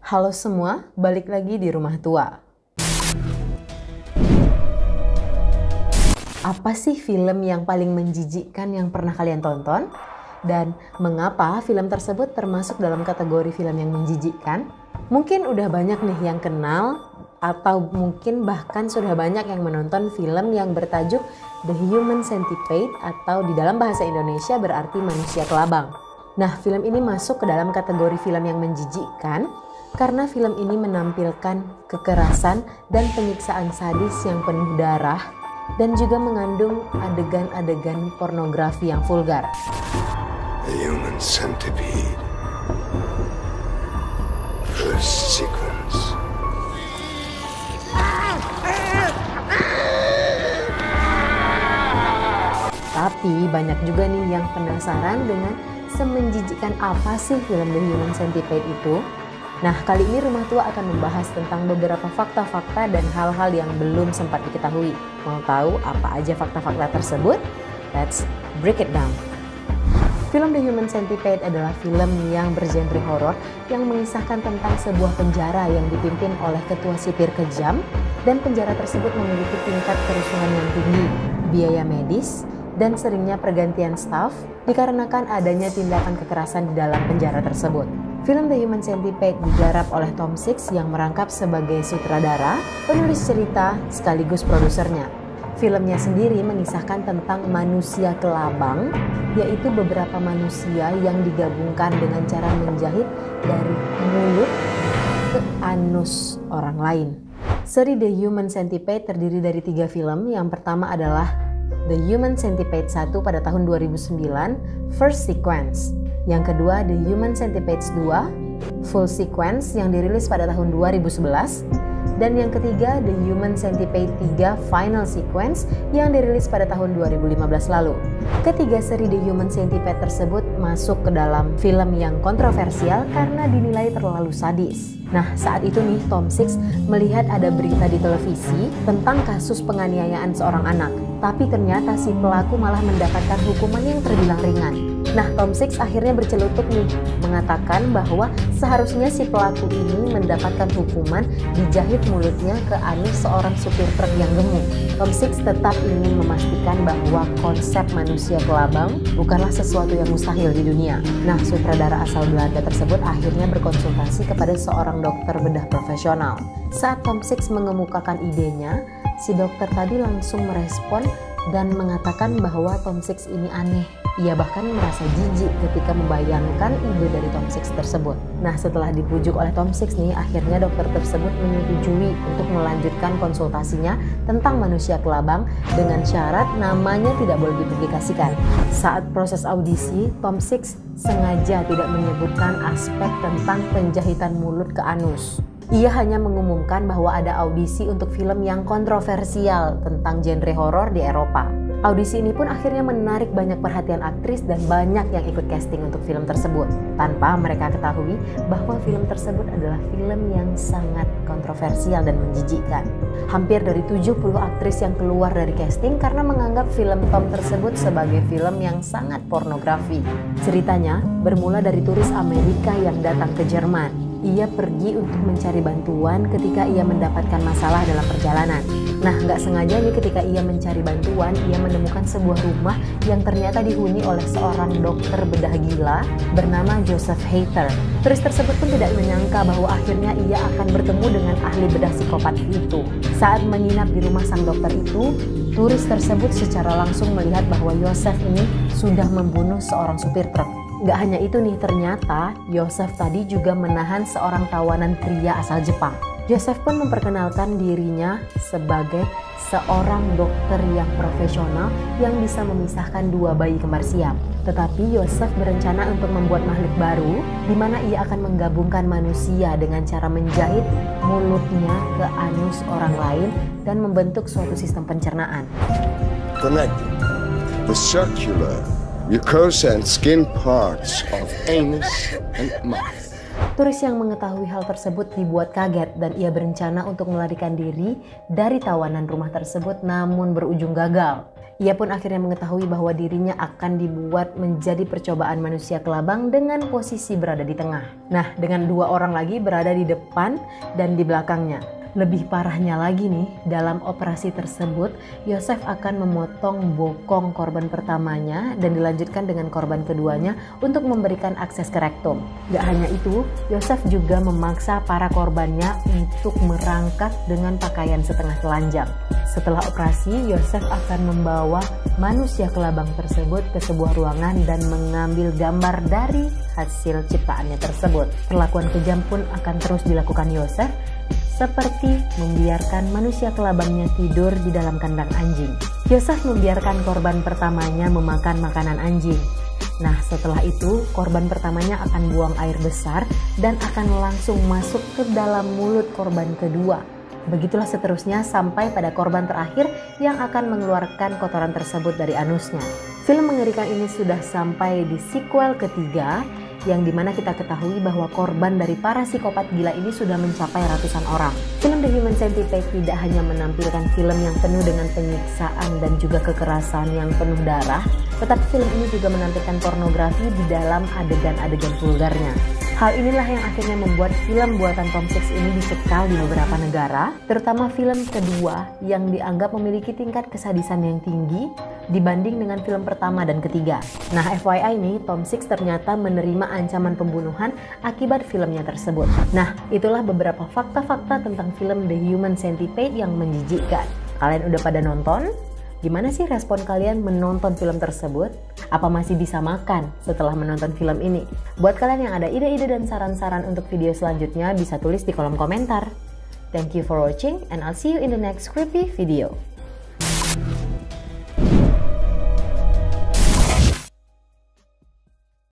Halo semua, balik lagi di Rumah Tua. Apa sih film yang paling menjijikkan yang pernah kalian tonton? Dan mengapa film tersebut termasuk dalam kategori film yang menjijikkan? Mungkin udah banyak nih yang kenal, atau mungkin bahkan sudah banyak yang menonton film yang bertajuk The Human Centipede, atau di dalam bahasa Indonesia berarti manusia kelabang. Nah, film ini masuk ke dalam kategori film yang menjijikkan karena film ini menampilkan kekerasan dan penyiksaan sadis yang penuh darah dan juga mengandung adegan-adegan pornografi yang vulgar. The Human Centipede. First sequence. Tapi banyak juga nih yang penasaran dengan semenjijikkan apa sih film The Human Centipede itu. Nah, kali ini Rumah Tua akan membahas tentang beberapa fakta-fakta dan hal-hal yang belum sempat diketahui. Mau tahu apa aja fakta-fakta tersebut? Let's break it down. Film The Human Centipede adalah film yang bergenre horor yang mengisahkan tentang sebuah penjara yang dipimpin oleh ketua sipir kejam, dan penjara tersebut memiliki tingkat kerusuhan yang tinggi, biaya medis, dan seringnya pergantian staf dikarenakan adanya tindakan kekerasan di dalam penjara tersebut. Film The Human Centipede digarap oleh Tom Six yang merangkap sebagai sutradara, penulis cerita, sekaligus produsernya. Filmnya sendiri mengisahkan tentang manusia kelabang, yaitu beberapa manusia yang digabungkan dengan cara menjahit dari mulut ke anus orang lain. Seri The Human Centipede terdiri dari 3 film. Yang pertama adalah The Human Centipede 1 pada tahun 2009, First Sequence. Yang kedua, The Human Centipede 2, Full Sequence yang dirilis pada tahun 2011. Dan yang ketiga, The Human Centipede 3, Final Sequence yang dirilis pada tahun 2015 lalu. Ketiga seri The Human Centipede tersebut masuk ke dalam film yang kontroversial karena dinilai terlalu sadis. Nah, saat itu nih Tom Six melihat ada berita di televisi tentang kasus penganiayaan seorang anak. Tapi ternyata si pelaku malah mendapatkan hukuman yang terbilang ringan. Nah, Tom Six akhirnya bercelutuk nih, mengatakan bahwa seharusnya si pelaku ini mendapatkan hukuman dijahit mulutnya ke anus seorang supir truk yang gemuk. Tom Six tetap ingin memastikan bahwa konsep manusia kelabang bukanlah sesuatu yang mustahil di dunia. Nah, sutradara asal Belanda tersebut akhirnya berkonsultasi kepada seorang dokter bedah profesional. Saat Tom Six mengemukakan idenya, si dokter tadi langsung merespon dan mengatakan bahwa Tom Six ini aneh. Ia bahkan merasa jijik ketika membayangkan ide dari Tom Six tersebut. Nah, setelah dibujuk oleh Tom Six nih, akhirnya dokter tersebut menyetujui untuk melanjutkan konsultasinya tentang manusia kelabang dengan syarat namanya tidak boleh dipublikasikan. Saat proses audisi, Tom Six sengaja tidak menyebutkan aspek tentang penjahitan mulut ke anus. Ia hanya mengumumkan bahwa ada audisi untuk film yang kontroversial tentang genre horor di Eropa. Audisi ini pun akhirnya menarik banyak perhatian aktris dan banyak yang ikut casting untuk film tersebut. Tanpa mereka ketahui bahwa film tersebut adalah film yang sangat kontroversial dan menjijikkan. Hampir dari 70 aktris yang keluar dari casting karena menganggap film Tom tersebut sebagai film yang sangat pornografi. Ceritanya bermula dari turis Amerika yang datang ke Jerman. Ia pergi untuk mencari bantuan ketika ia mendapatkan masalah dalam perjalanan. Nah, nggak sengaja nih ketika ia mencari bantuan, ia menemukan sebuah rumah yang ternyata dihuni oleh seorang dokter bedah gila bernama Joseph Heather. Turis tersebut pun tidak menyangka bahwa akhirnya ia akan bertemu dengan ahli bedah psikopat itu. Saat menginap di rumah sang dokter itu, turis tersebut secara langsung melihat bahwa Joseph ini sudah membunuh seorang supir truk. Gak hanya itu nih, ternyata Joseph tadi juga menahan seorang tawanan pria asal Jepang. Joseph pun memperkenalkan dirinya sebagai seorang dokter yang profesional yang bisa memisahkan 2 bayi kembar siam. Tetapi Joseph berencana untuk membuat makhluk baru di mana ia akan menggabungkan manusia dengan cara menjahit mulutnya ke anus orang lain dan membentuk suatu sistem pencernaan. Connecting the circular mucosa and skin parts of anus and mouth. Turis yang mengetahui hal tersebut dibuat kaget dan ia berencana untuk melarikan diri dari tawanan rumah tersebut, namun berujung gagal. Ia pun akhirnya mengetahui bahwa dirinya akan dibuat menjadi percobaan manusia kelabang dengan posisi berada di tengah. Nah, dengan 2 orang lagi berada di depan dan di belakangnya. Lebih parahnya lagi nih, dalam operasi tersebut, Yosef akan memotong bokong korban pertamanya dan dilanjutkan dengan korban keduanya untuk memberikan akses ke rektum. Gak hanya itu, Yosef juga memaksa para korbannya untuk merangkak dengan pakaian setengah telanjang. Setelah operasi, Yosef akan membawa manusia kelabang tersebut ke sebuah ruangan dan mengambil gambar dari hasil ciptaannya tersebut. Perlakuan kejam pun akan terus dilakukan Yosef, seperti membiarkan manusia kelabangnya tidur di dalam kandang anjing. Yosef membiarkan korban pertamanya memakan makanan anjing. Nah, setelah itu korban pertamanya akan buang air besar dan akan langsung masuk ke dalam mulut korban kedua. Begitulah seterusnya sampai pada korban terakhir yang akan mengeluarkan kotoran tersebut dari anusnya. Film mengerikan ini sudah sampai di sequel ketiga, yang dimana kita ketahui bahwa korban dari para psikopat gila ini sudah mencapai ratusan orang. Film The Human Centipede tidak hanya menampilkan film yang penuh dengan penyiksaan dan juga kekerasan yang penuh darah, tetapi film ini juga menampilkan pornografi di dalam adegan-adegan vulgarnya. Hal inilah yang akhirnya membuat film buatan Tom Six ini dicekal di beberapa negara, terutama film kedua yang dianggap memiliki tingkat kesadisan yang tinggi dibanding dengan film pertama dan ketiga. Nah, FYI nih, Tom Six ternyata menerima ancaman pembunuhan akibat filmnya tersebut. Nah, itulah beberapa fakta-fakta tentang film The Human Centipede yang menjijikkan. Kalian udah pada nonton? Gimana sih respon kalian menonton film tersebut? Apa masih bisa makan setelah menonton film ini? Buat kalian yang ada ide-ide dan saran-saran untuk video selanjutnya, bisa tulis di kolom komentar. Thank you for watching and I'll see you in the next creepy video.